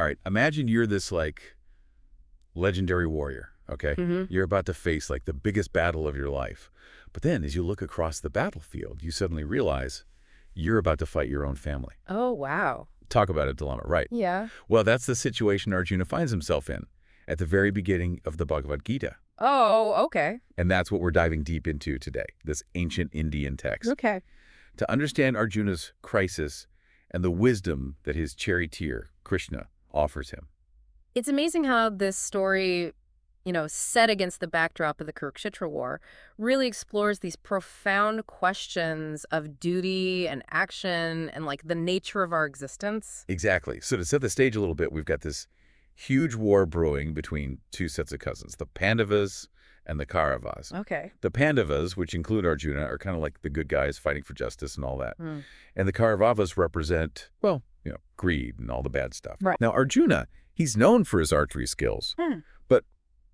All right, imagine you're this, like, legendary warrior, okay? You're about to face, like, the biggest battle of your life. But then, as you look across the battlefield, you suddenly realize you're about to fight your own family. Oh, wow. Talk about a dilemma, right? Yeah. Well, that's the situation Arjuna finds himself in at the very beginning of the Bhagavad Gita. Oh, okay. And that's what we're diving deep into today, this ancient Indian text. Okay. To understand Arjuna's crisis and the wisdom that his charioteer, Krishna, offers him. It's amazing how this story, set against the backdrop of the Kurukshetra War, really explores these profound questions of duty and action and, like, the nature of our existence. Exactly. So to set the stage a little bit, we've got this huge war brewing between two sets of cousins, the Pandavas and the Kauravas. Okay. The Pandavas, which include Arjuna, are kind of like the good guys fighting for justice and all that. And the Kauravas represent, well, greed and all the bad stuff. Right. Now, Arjuna, he's known for his archery skills. But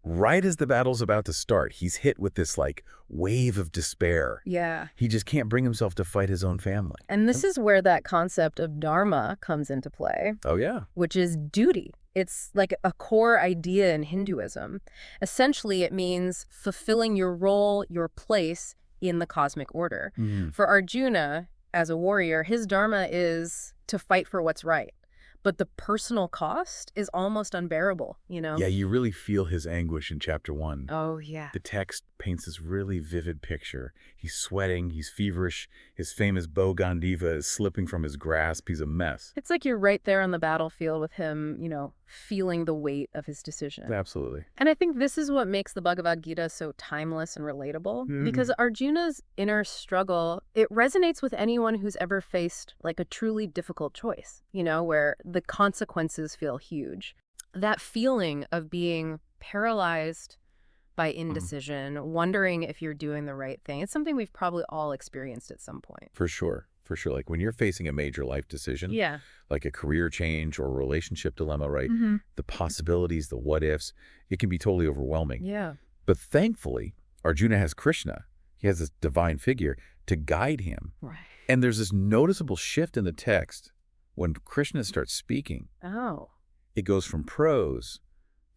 right as the battle's about to start, he's hit with this, like, wave of despair. Yeah. He just can't bring himself to fight his own family. And this is where that concept of dharma comes into play. Oh, yeah. Which is duty. It's like a core idea in Hinduism. Essentially, it means fulfilling your role, your place in the cosmic order. For Arjuna, as a warrior, his dharma is to fight for what's right. But the personal cost is almost unbearable, Yeah, you really feel his anguish in chapter 1. Oh, yeah. The text paints this really vivid picture. He's sweating, he's feverish, his famous bow Gandiva is slipping from his grasp, he's a mess. It's like you're right there on the battlefield with him, feeling the weight of his decision. Absolutely. And I think this is what makes the Bhagavad Gita so timeless and relatable, because Arjuna's inner struggle, it resonates with anyone who's ever faced, like, a truly difficult choice, where the consequences feel huge. That feeling of being paralyzed by indecision, wondering if you're doing the right thing, it's something we've probably all experienced at some point. For sure. For sure. Like when you're facing a major life decision, like a career change or a relationship dilemma, right? The possibilities, the what ifs, it can be totally overwhelming. Yeah. But thankfully, Arjuna has Krishna. He has this divine figure to guide him. Right. And there's this noticeable shift in the text when Krishna starts speaking. Oh. It goes from prose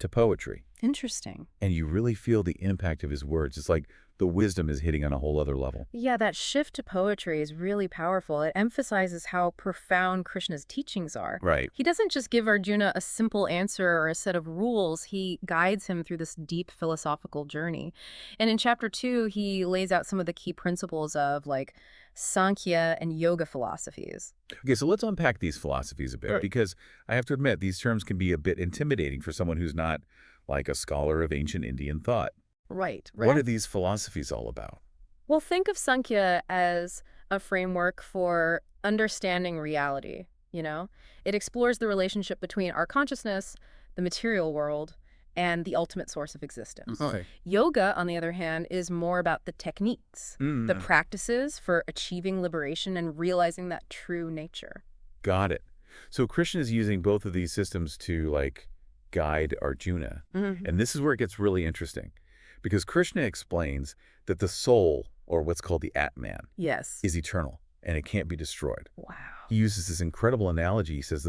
to poetry. Interesting. And you really feel the impact of his words. It's like the wisdom is hitting on a whole other level. Yeah, that shift to poetry is really powerful. It emphasizes how profound Krishna's teachings are. Right. He doesn't just give Arjuna a simple answer or a set of rules. He guides him through this deep philosophical journey. And in chapter 2, he lays out some of the key principles of, like, Sankhya and yoga philosophies. Okay, so let's unpack these philosophies a bit, because I have to admit, these terms can be a bit intimidating for someone who's not like a scholar of ancient Indian thought. Right. What are these philosophies all about? Well, think of Sankhya as a framework for understanding reality, It explores the relationship between our consciousness, the material world, and the ultimate source of existence. Okay. Yoga, on the other hand, is more about the techniques, the practices for achieving liberation and realizing that true nature. Got it. So Krishna is using both of these systems to, like, guide Arjuna. And this is where it gets really interesting, because Krishna explains that the soul, or what's called the Atman, is eternal and it can't be destroyed. Wow. He uses this incredible analogy. He says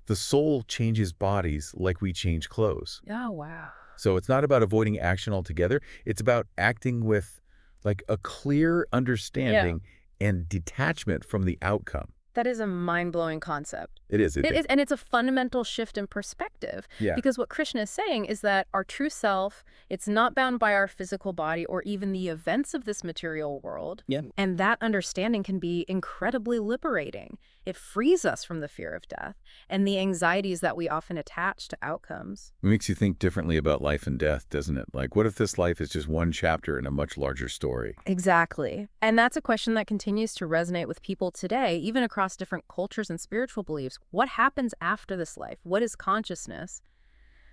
the soul changes bodies like we change clothes. Oh, wow. So it's not about avoiding action altogether. It's about acting with, like, a clear understanding and detachment from the outcome. That is a mind-blowing concept. It is. It is, and it's a fundamental shift in perspective. Yeah. Because what Krishna is saying is that our true self, it's not bound by our physical body or even the events of this material world. Yeah. And that understanding can be incredibly liberating. It frees us from the fear of death and the anxieties that we often attach to outcomes. It makes you think differently about life and death, doesn't it? Like, what if this life is just one chapter in a much larger story? Exactly. And that's a question that continues to resonate with people today, even across different cultures and spiritual beliefs. What happens after this life? What is consciousness?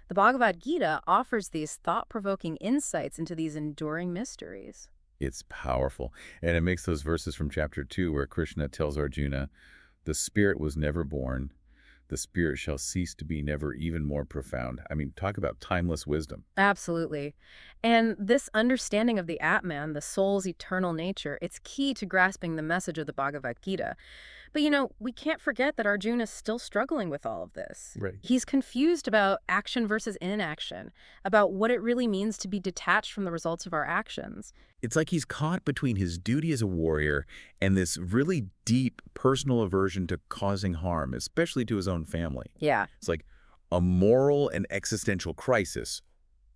The Bhagavad Gita offers these thought-provoking insights into these enduring mysteries. It's powerful. And it makes those verses from chapter 2 where Krishna tells Arjuna, the spirit was never born. The spirit shall cease to be never, even more profound. I mean, talk about timeless wisdom. Absolutely. And this understanding of the Atman, the soul's eternal nature, it's key to grasping the message of the Bhagavad Gita. But we can't forget that Arjuna's still struggling with all of this. Right. He's confused about action versus inaction, about what it really means to be detached from the results of our actions. It's like he's caught between his duty as a warrior and this really deep personal aversion to causing harm, especially to his own family. Yeah, It's like a moral and existential crisis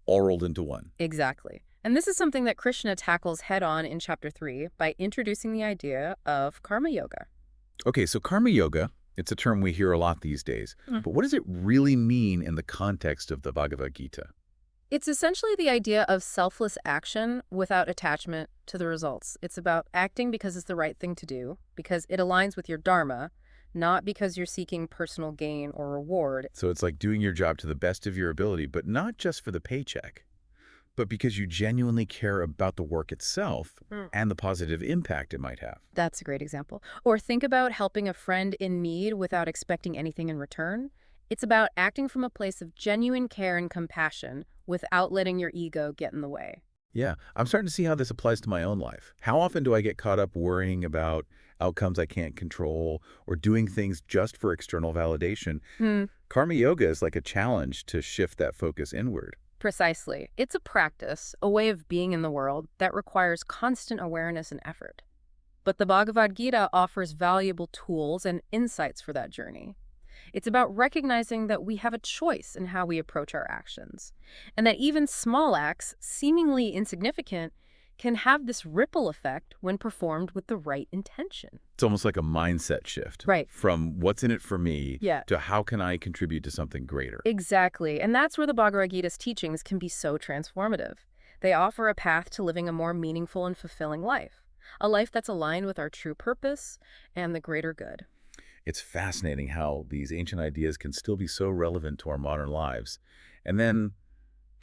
all rolled into one. exactly. And this is something that Krishna tackles head-on in Chapter 3 by introducing the idea of karma yoga. Okay, so karma yoga, it's a term we hear a lot these days. But what does it really mean in the context of the Bhagavad Gita? It's essentially the idea of selfless action without attachment to the results. It's about acting because it's the right thing to do, because it aligns with your dharma, not because you're seeking personal gain or reward. So it's like doing your job to the best of your ability, but not just for the paycheck, but because you genuinely care about the work itself and the positive impact it might have. That's a great example. Or think about helping a friend in need without expecting anything in return. It's about acting from a place of genuine care and compassion without letting your ego get in the way. Yeah, I'm starting to see how this applies to my own life. How often do I get caught up worrying about outcomes I can't control or doing things just for external validation? Karma yoga is like a challenge to shift that focus inward. Precisely. It's a practice, a way of being in the world that requires constant awareness and effort. But the Bhagavad Gita offers valuable tools and insights for that journey. It's about recognizing that we have a choice in how we approach our actions, and that even small acts, seemingly insignificant, can have this ripple effect when performed with the right intention. It's almost like a mindset shift. Right. From what's in it for me Yeah. to how can I contribute to something greater. Exactly. And that's where the Bhagavad Gita's teachings can be so transformative. They offer a path to living a more meaningful and fulfilling life, a life that's aligned with our true purpose and the greater good. It's fascinating how these ancient ideas can still be so relevant to our modern lives. And then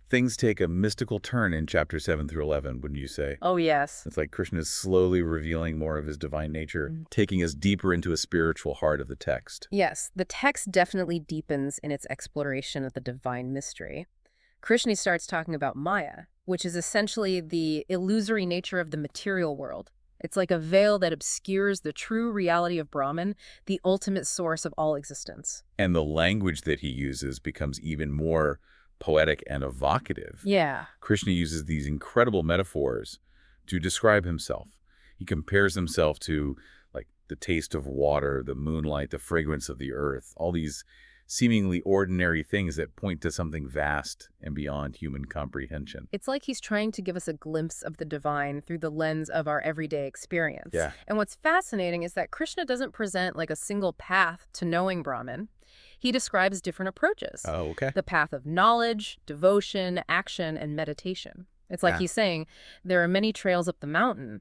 things take a mystical turn in chapters 7 through 11, wouldn't you say? Oh, yes. It's like Krishna is slowly revealing more of his divine nature, taking us deeper into a spiritual heart of the text. Yes, the text definitely deepens in its exploration of the divine mystery. Krishna starts talking about Maya, which is essentially the illusory nature of the material world. It's like a veil that obscures the true reality of Brahman, the ultimate source of all existence. And the language that he uses becomes even more poetic and evocative. Yeah. Krishna uses these incredible metaphors to describe himself. He compares himself to like the taste of water, the moonlight, the fragrance of the earth, all these seemingly ordinary things that point to something vast and beyond human comprehension. It's like he's trying to give us a glimpse of the divine through the lens of our everyday experience. Yeah. And what's fascinating is that Krishna doesn't present like a single path to knowing Brahman. He describes different approaches. Oh, okay. The path of knowledge, devotion, action, and meditation. It's like he's saying, there are many trails up the mountain.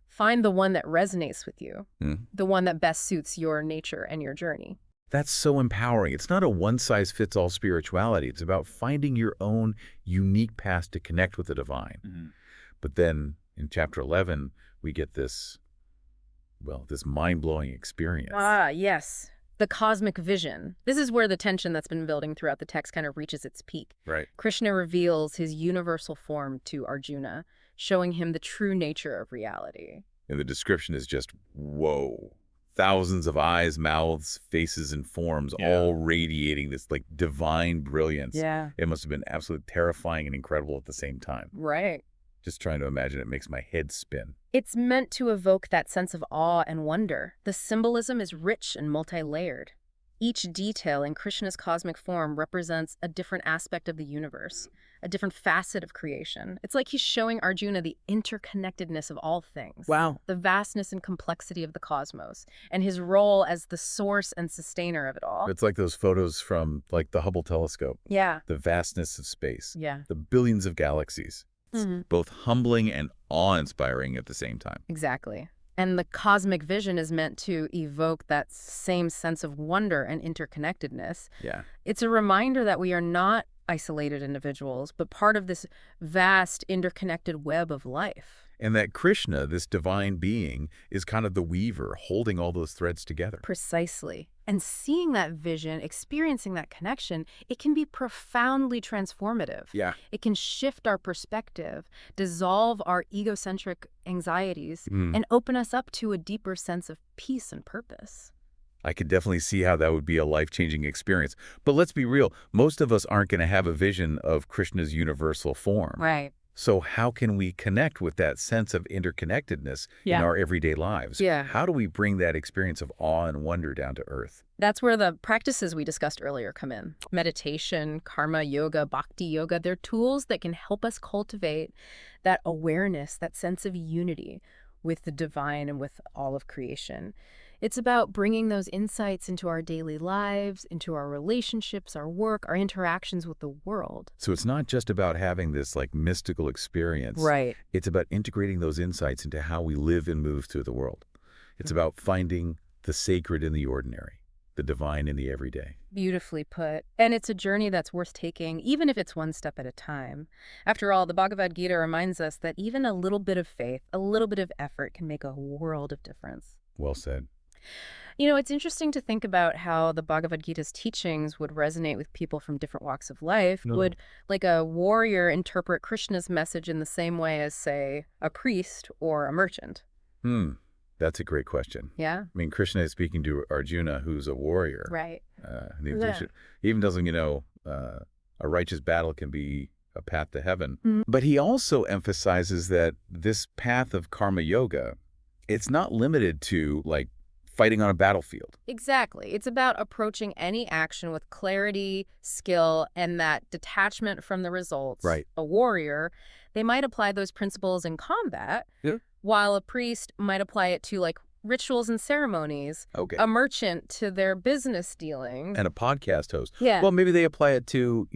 Find the one that resonates with you, the one that best suits your nature and your journey. That's so empowering. It's not a one-size-fits-all spirituality. It's about finding your own unique path to connect with the divine. But then in chapter 11, we get this, well, this mind-blowing experience. Ah, yes. The cosmic vision. This is where the tension that's been building throughout the text kind of reaches its peak. Right. Krishna reveals his universal form to Arjuna, showing him the true nature of reality. And the description is just, whoa. Thousands of eyes, mouths, faces, and forms all radiating this like divine brilliance. Yeah. It must have been absolutely terrifying and incredible at the same time. Right. Just trying to imagine it makes my head spin. It's meant to evoke that sense of awe and wonder. The symbolism is rich and multi-layered. Each detail in Krishna's cosmic form represents a different aspect of the universe, a different facet of creation. It's like he's showing Arjuna the interconnectedness of all things. Wow. The vastness and complexity of the cosmos, and his role as the source and sustainer of it all. It's like those photos from like the Hubble telescope. Yeah. The vastness of space. Yeah. The billions of galaxies. It's both humbling and awe-inspiring at the same time. Exactly. And the cosmic vision is meant to evoke that same sense of wonder and interconnectedness. Yeah. It's a reminder that we are not isolated individuals, but part of this vast interconnected web of life. And that Krishna, this divine being, is kind of the weaver holding all those threads together. Precisely. And seeing that vision, experiencing that connection, it can be profoundly transformative. Yeah. It can shift our perspective, dissolve our egocentric anxieties, and open us up to a deeper sense of peace and purpose. I could definitely see how that would be a life-changing experience. But let's be real, most of us aren't going to have a vision of Krishna's universal form. Right. So how can we connect with that sense of interconnectedness in our everyday lives? Yeah. How do we bring that experience of awe and wonder down to earth? That's where the practices we discussed earlier come in. Meditation, karma yoga, bhakti yoga, they're tools that can help us cultivate that awareness, that sense of unity with the divine and with all of creation. It's about bringing those insights into our daily lives, into our relationships, our work, our interactions with the world. So it's not just about having this like mystical experience. Right. It's about integrating those insights into how we live and move through the world. It's about finding the sacred in the ordinary, the divine in the everyday. Beautifully put. And it's a journey that's worth taking, even if it's one step at a time. After all, the Bhagavad Gita reminds us that even a little bit of faith, a little bit of effort can make a world of difference. Well said. You know, it's interesting to think about how the Bhagavad Gita's teachings would resonate with people from different walks of life. Would, like, a warrior interpret Krishna's message in the same way as, say, a priest or a merchant? That's a great question. Yeah? I mean, Krishna is speaking to Arjuna, who's a warrior. Right. He even doesn't, a righteous battle can be a path to heaven. But he also emphasizes that this path of karma yoga, it's not limited to, like, fighting on a battlefield. Exactly. It's about approaching any action with clarity, skill, and that detachment from the results. Right. A warrior, they might apply those principles in combat, while a priest might apply it to, like, rituals and ceremonies. Okay. A merchant to their business dealings. And a podcast host. Yeah. Well, maybe they apply it to,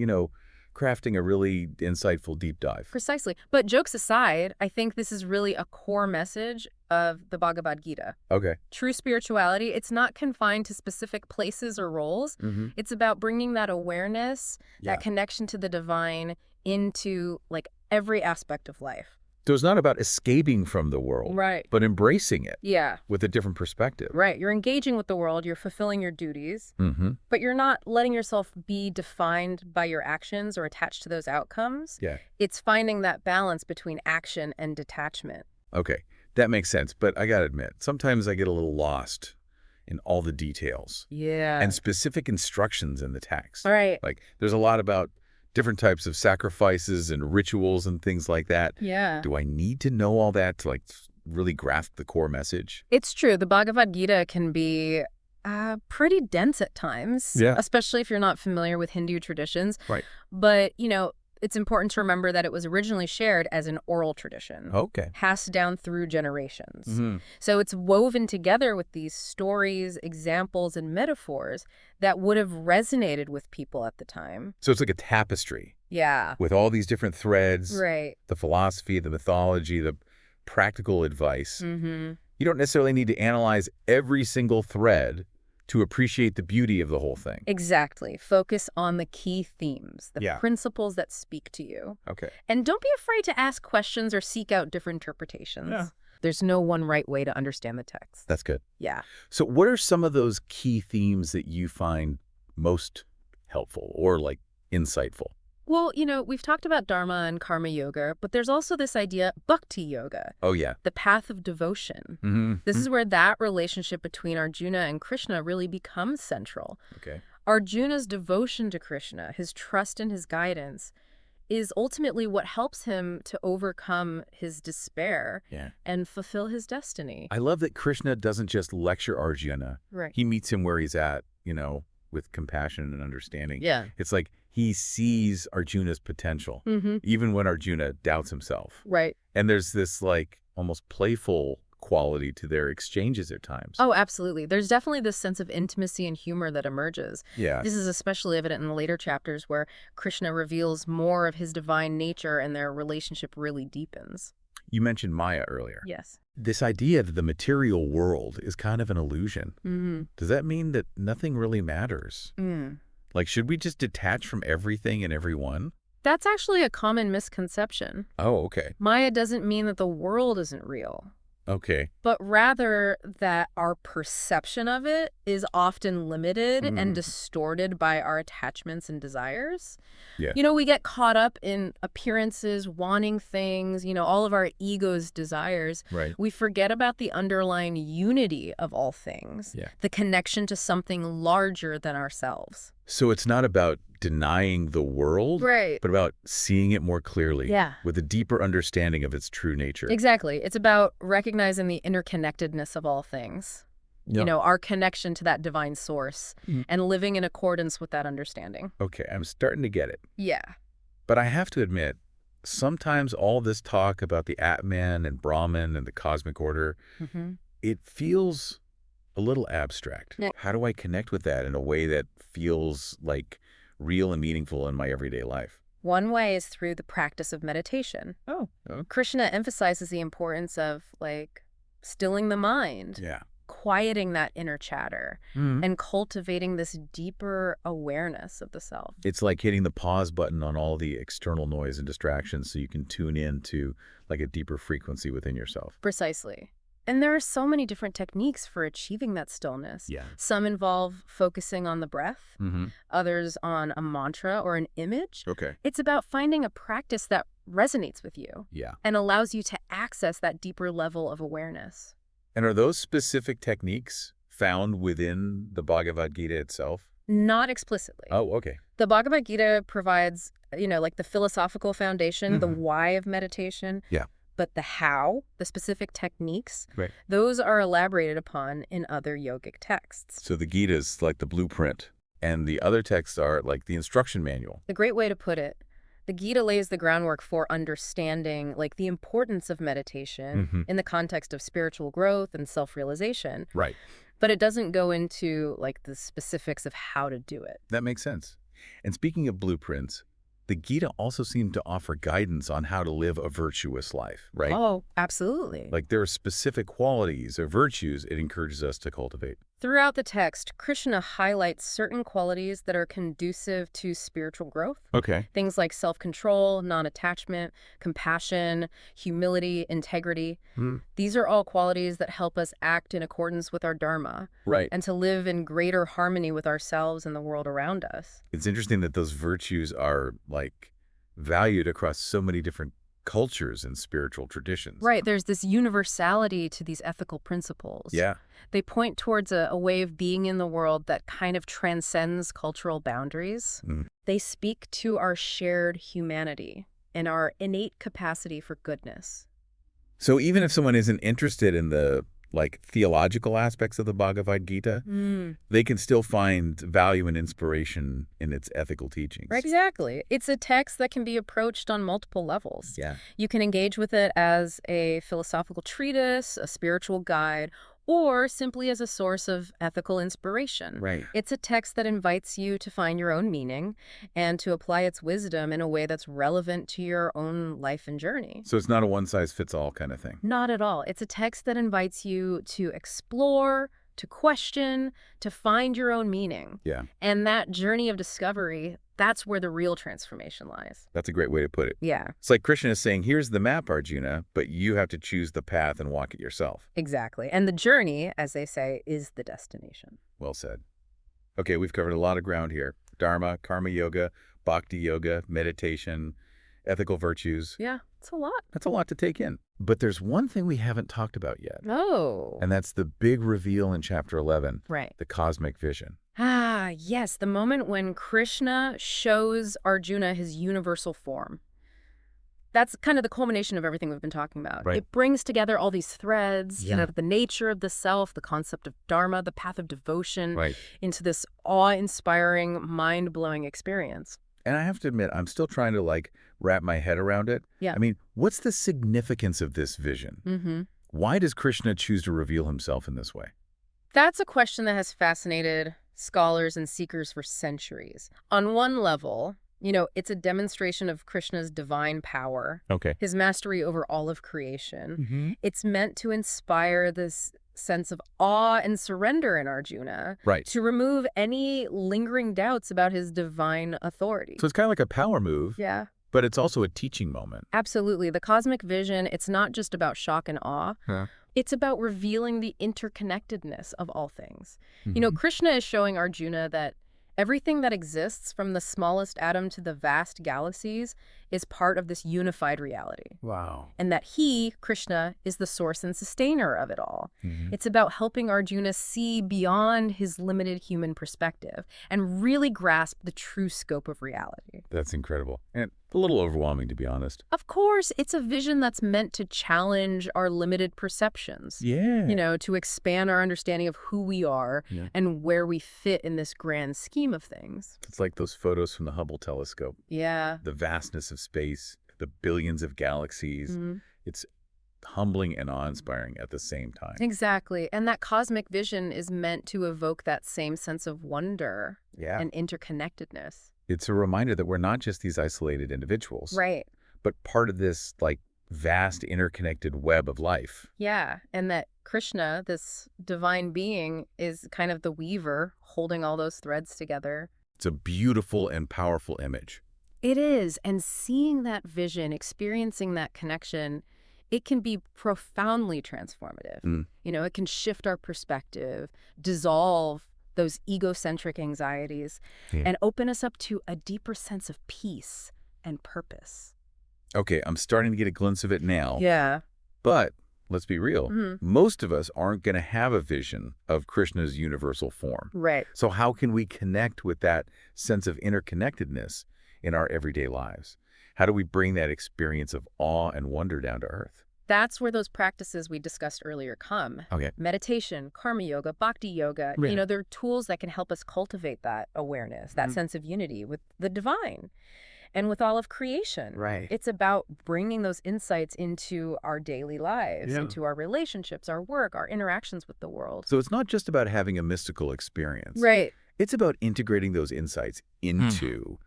crafting a really insightful deep dive. Precisely. But jokes aside, I think this is really a core message of the Bhagavad Gita. Okay. True spirituality, it's not confined to specific places or roles. It's about bringing that awareness, that connection to the divine into, like, every aspect of life. So it's not about escaping from the world, Right. but embracing it Yeah. with a different perspective. Right. You're engaging with the world, you're fulfilling your duties, but you're not letting yourself be defined by your actions or attached to those outcomes. Yeah. It's finding that balance between action and detachment. Okay. That makes sense. But I got to admit, sometimes I get a little lost in all the details Yeah. and specific instructions in the text. All right. Like, there's a lot about different types of sacrifices and rituals and things like that. Yeah. Do I need to know all that to, like, really grasp the core message? It's true. The Bhagavad Gita can be pretty dense at times, especially if you're not familiar with Hindu traditions. Right. But, it's important to remember that it was originally shared as an oral tradition. Okay. Passed down through generations. So it's woven together with these stories, examples, and metaphors that would have resonated with people at the time. So it's like a tapestry. Yeah. With all these different threads. Right. The philosophy, the mythology, the practical advice. You don't necessarily need to analyze every single thread to appreciate the beauty of the whole thing. Exactly. Focus on the key themes, the Yeah. principles that speak to you. Okay. And don't be afraid to ask questions or seek out different interpretations. Yeah. There's no one right way to understand the text. That's good. Yeah. So what are some of those key themes that you find most helpful or, like, insightful? Well, we've talked about Dharma and Karma Yoga, but there's also this idea, Bhakti Yoga. Oh, yeah. The path of devotion. This is where that relationship between Arjuna and Krishna really becomes central. Okay. Arjuna's devotion to Krishna, his trust in his guidance, is ultimately what helps him to overcome his despair and fulfill his destiny. I love that Krishna doesn't just lecture Arjuna. Right. He meets him where he's at, with compassion and understanding. Yeah. It's like he sees Arjuna's potential, even when Arjuna doubts himself. Right. And there's this, like, almost playful quality to their exchanges at times. Oh, absolutely. There's definitely this sense of intimacy and humor that emerges. Yeah. This is especially evident in the later chapters where Krishna reveals more of his divine nature and their relationship really deepens. You mentioned Maya earlier. Yes. This idea that the material world is kind of an illusion. Does that mean that nothing really matters? Like, should we just detach from everything and everyone? That's actually a common misconception. Oh, okay. Maya doesn't mean that the world isn't real. Okay. but rather that our perception of it is often limited and distorted by our attachments and desires. Yeah. We get caught up in appearances, wanting things, all of our ego's desires. Right. We forget about the underlying unity of all things, Yeah. the connection to something larger than ourselves. So it's not about denying the world, Right. but about seeing it more clearly. Yeah. With a deeper understanding of its true nature. Exactly. It's about recognizing the interconnectedness of all things. Yeah. Our connection to that divine source and living in accordance with that understanding. Okay, I'm starting to get it. Yeah. But I have to admit, sometimes all this talk about the Atman and Brahman and the cosmic order, it feels a little abstract. Yeah. How do I connect with that in a way that feels like real and meaningful in my everyday life? One way is through the practice of meditation. Oh, okay. Krishna emphasizes the importance of, stilling the mind, Yeah. quieting that inner chatter, and cultivating this deeper awareness of the self. It's like hitting the pause button on all the external noise and distractions so you can tune in to like a deeper frequency within yourself. Precisely. And there are so many different techniques for achieving that stillness. Yeah. Some involve focusing on the breath, others on a mantra or an image. Okay. It's about finding a practice that resonates with you Yeah. and allows you to access that deeper level of awareness. And are those specific techniques found within the Bhagavad Gita itself? Not explicitly. Oh, okay. The Bhagavad Gita provides, the philosophical foundation, the why of meditation. Yeah. But the how, the specific techniques, Right. those are elaborated upon in other yogic texts. So the Gita is like the blueprint, and the other texts are like the instruction manual. A great way to put it. The Gita lays the groundwork for understanding, the importance of meditation in the context of spiritual growth and self-realization. Right. But it doesn't go into, the specifics of how to do it. That makes sense. And speaking of blueprints, the Gita also seemed to offer guidance on how to live a virtuous life, right? Oh, absolutely. Like there are specific qualities or virtues it encourages us to cultivate. Throughout the text, Krishna highlights certain qualities that are conducive to spiritual growth. Okay. Things like self-control, non-attachment, compassion, humility, integrity. These are all qualities that help us act in accordance with our dharma. Right. And to live in greater harmony with ourselves and the world around us. It's interesting that those virtues are valued across so many different cultures and spiritual traditions. Right. There's this universality to these ethical principles. Yeah. They point towards a way of being in the world that kind of transcends cultural boundaries. They speak to our shared humanity and our innate capacity for goodness. So even if someone isn't interested in the theological aspects of the Bhagavad Gita, they can still find value and inspiration in its ethical teachings. Right, exactly. It's a text that can be approached on multiple levels. Yeah. You can engage with it as a philosophical treatise, a spiritual guide, or simply as a source of ethical inspiration. Right. It's a text that invites you to find your own meaning and to apply its wisdom in a way that's relevant to your own life and journey. So it's not a one-size-fits-all kind of thing. Not at all. It's a text that invites you to explore, to question, to find your own meaning. Yeah. And that journey of discovery, that's where the real transformation lies. That's a great way to put it. Yeah. It's like Krishna is saying, here's the map, Arjuna, but you have to choose the path and walk it yourself. Exactly. And the journey, as they say, is the destination. Well said. Okay, we've covered a lot of ground here. Dharma, karma yoga, bhakti yoga, meditation, ethical virtues. Yeah, it's a lot. That's a lot to take in. But there's one thing we haven't talked about yet. Oh. And that's the big reveal in chapter 11. Right. The cosmic vision. Ah, yes, the moment when Krishna shows Arjuna his universal form. That's kind of the culmination of everything we've been talking about. Right. It brings together all these threads, Yeah. the nature of the self, the concept of dharma, the path of devotion, Right. into this awe-inspiring, mind-blowing experience. And I have to admit, I'm still trying to wrap my head around it. Yeah. I mean, what's the significance of this vision? Why does Krishna choose to reveal himself in this way? That's a question that has fascinated scholars and seekers for centuries. On one level, it's a demonstration of Krishna's divine power, Okay. his mastery over all of creation. It's meant to inspire this sense of awe and surrender in Arjuna, Right. to remove any lingering doubts about his divine authority. So it's kind of like a power move, Yeah. but it's also a teaching moment. Absolutely. The cosmic vision, it's not just about shock and awe. Huh. It's about revealing the interconnectedness of all things. Mhm. Krishna is showing Arjuna that everything that exists, from the smallest atom to the vast galaxies, is part of this unified reality. Wow. And that he, Krishna, is the source and sustainer of it all. Mhm. It's about helping Arjuna see beyond his limited human perspective and really grasp the true scope of reality. That's incredible. And a little overwhelming, to be honest. Of course, it's a vision that's meant to challenge our limited perceptions. Yeah. To expand our understanding of who we are Yeah. and where we fit in this grand scheme of things. It's like those photos from the Hubble telescope. Yeah. The vastness of space, the billions of galaxies. Mhm. It's humbling and awe-inspiring at the same time. Exactly. And that cosmic vision is meant to evoke that same sense of wonder Yeah. and interconnectedness. It's a reminder that we're not just these isolated individuals, Right. but part of this, like, vast interconnected web of life. Yeah. And that Krishna, this divine being, is kind of the weaver holding all those threads together. It's a beautiful and powerful image. It is. And seeing that vision, experiencing that connection, it can be profoundly transformative. Mm. It can shift our perspective, dissolve those egocentric anxieties, Yeah. and open us up to a deeper sense of peace and purpose. Okay, I'm starting to get a glimpse of it now. Yeah. But let's be real. Mhm. Most of us aren't going to have a vision of Krishna's universal form. Right. So how can we connect with that sense of interconnectedness in our everyday lives? How do we bring that experience of awe and wonder down to earth? That's where those practices we discussed earlier come. Okay. Meditation, karma yoga, bhakti yoga, Yeah. they're tools that can help us cultivate that awareness, that Mhm. sense of unity with the divine and with all of creation. Right. It's about bringing those insights into our daily lives, Yeah. into our relationships, our work, our interactions with the world. So it's not just about having a mystical experience. Right. It's about integrating those insights into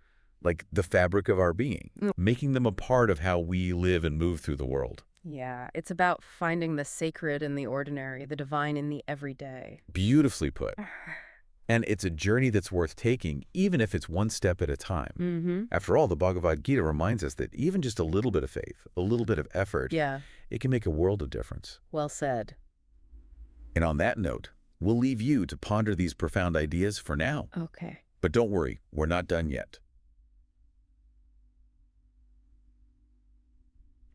like the fabric of our being, making them a part of how we live and move through the world. Yeah, it's about finding the sacred in the ordinary, the divine in the everyday. Beautifully put. And it's a journey that's worth taking, even if it's one step at a time. Mm-hmm. After all, the Bhagavad Gita reminds us that even just a little bit of faith, a little bit of effort, Yeah, it can make a world of difference. well said. And on that note, we'll leave you to ponder these profound ideas for now. Okay. But don't worry, we're not done yet.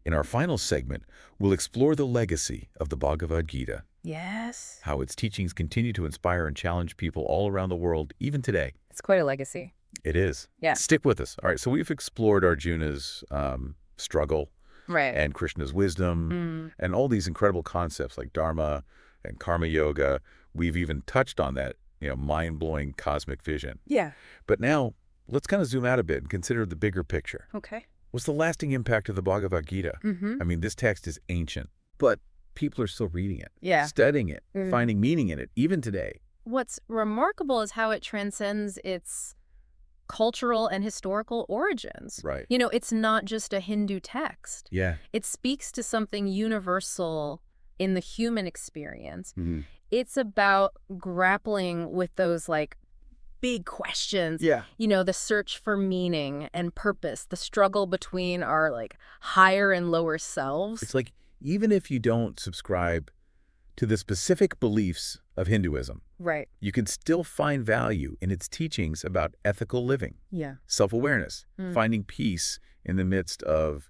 In our final segment, we'll explore the legacy of the Bhagavad Gita, Yes. how its teachings continue to inspire and challenge people all around the world, even today. It's quite a legacy. It is. Yeah. Stick with us. All right, so we've explored Arjuna's struggle Right. and Krishna's wisdom and all these incredible concepts like Dharma and Karma Yoga. We've even touched on that, mind-blowing cosmic vision. Yeah. But now, let's kind of zoom out a bit and consider the bigger picture. Okay. What's the lasting impact of the Bhagavad Gita? Mm-hmm. I mean, this text is ancient, but people are still reading it, Yeah. studying it, Mhm. finding meaning in it, even today. What's remarkable is how it transcends its cultural and historical origins. Right. It's not just a Hindu text. Yeah. It speaks to something universal in the human experience. Mm-hmm. It's about grappling with those big questions. Yeah. The search for meaning and purpose, the struggle between our higher and lower selves. It's like, even if you don't subscribe to the specific beliefs of Hinduism, Right. you can still find value in its teachings about ethical living, Yeah. self-awareness, Mm. finding peace in the midst of,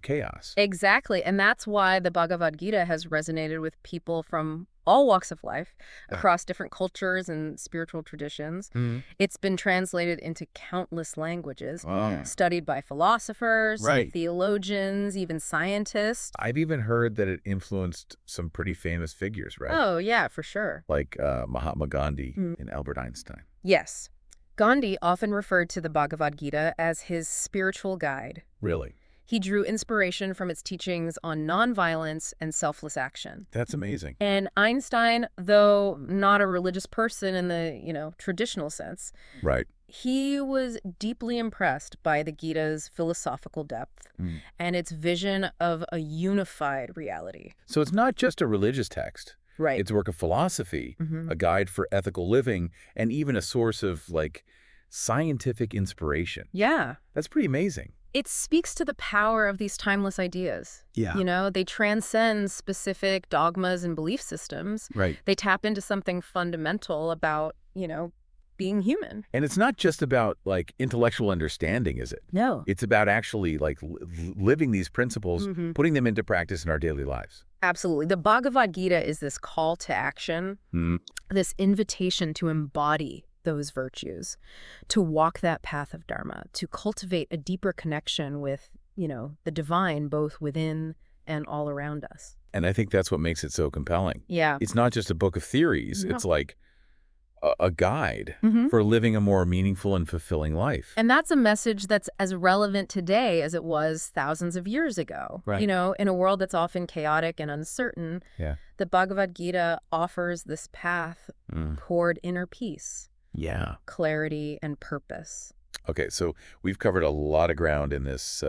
chaos. Exactly. And that's why the Bhagavad Gita has resonated with people from all walks of life, across different cultures and spiritual traditions. Mm-hmm. It's been translated into countless languages, Wow. studied by philosophers, Right. theologians, even scientists. I've even heard that it influenced some pretty famous figures, right? Oh, yeah, for sure. Like Mahatma Gandhi Mm. and Albert Einstein. Yes. Gandhi often referred to the Bhagavad Gita as his spiritual guide. Really? He drew inspiration from its teachings on nonviolence and selfless action. That's amazing. And Einstein, though not a religious person in the, traditional sense, Right. he was deeply impressed by the Gita's philosophical depth Mm. and its vision of a unified reality. So it's not just a religious text. Right. It's a work of philosophy, Mhm. a guide for ethical living, and even a source of, scientific inspiration. Yeah. That's pretty amazing. It speaks to the power of these timeless ideas. Yeah. You know, they transcend specific dogmas and belief systems. Right. They tap into something fundamental about, you know, being human. And it's not just about, like, intellectual understanding, is it? No. It's about actually, like, living these principles, putting them into practice in our daily lives. Absolutely. The Bhagavad Gita is this call to action, this invitation to embody those virtues, to walk that path of Dharma, to cultivate a deeper connection with, you know, the divine, both within and all around us. And I think that's what makes it so compelling. Yeah. It's not just a book of theories. No. It's like a guide for living a more meaningful and fulfilling life. And that's a message that's as relevant today as it was thousands of years ago. Right. You know, in a world that's often chaotic and uncertain, the Bhagavad Gita offers this path toward inner peace, clarity, and purpose. Okay, so we've covered a lot of ground in this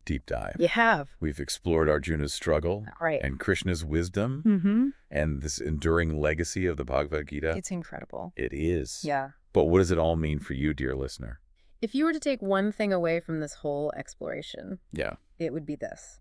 deep dive. You have. We've explored Arjuna's struggle and Krishna's wisdom and this enduring legacy of the Bhagavad Gita. It's incredible. It is. Yeah. But what does it all mean for you, dear listener? If you were to take one thing away from this whole exploration, it would be this.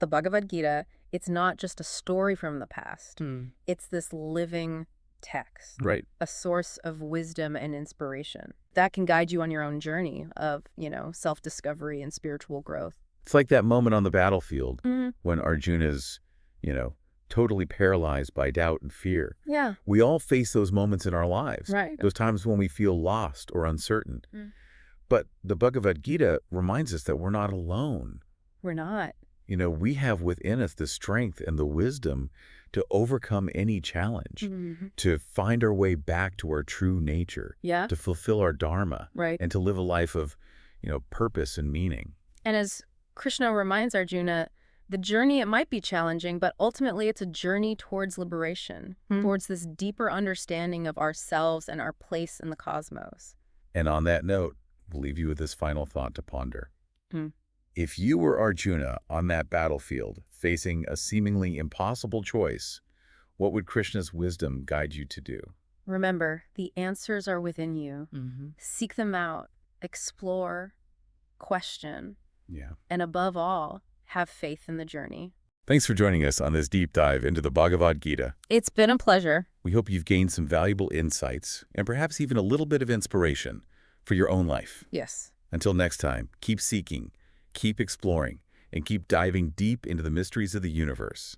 The Bhagavad Gita, it's not just a story from the past. It's this living text, a source of wisdom and inspiration that can guide you on your own journey of, you know, self-discovery and spiritual growth. It's like that moment on the battlefield when Arjuna's, you know, totally paralyzed by doubt and fear. Yeah. We all face those moments in our lives. Right. Those times when we feel lost or uncertain. But the Bhagavad Gita reminds us that we're not alone. We're not. You know, we have within us the strength and the wisdom to overcome any challenge, to find our way back to our true nature, to fulfill our dharma, and to live a life of, you know, purpose and meaning. And as Krishna reminds Arjuna, the journey, it might be challenging, but ultimately it's a journey towards liberation, towards this deeper understanding of ourselves and our place in the cosmos. And on that note, we'll leave you with this final thought to ponder. If you were Arjuna on that battlefield, facing a seemingly impossible choice, what would Krishna's wisdom guide you to do? Remember, the answers are within you. Seek them out, explore, question, and above all, have faith in the journey. Thanks for joining us on this deep dive into the Bhagavad Gita. It's been a pleasure. We hope you've gained some valuable insights and perhaps even a little bit of inspiration for your own life. Yes. Until next time, keep seeking, keep exploring, and keep diving deep into the mysteries of the universe.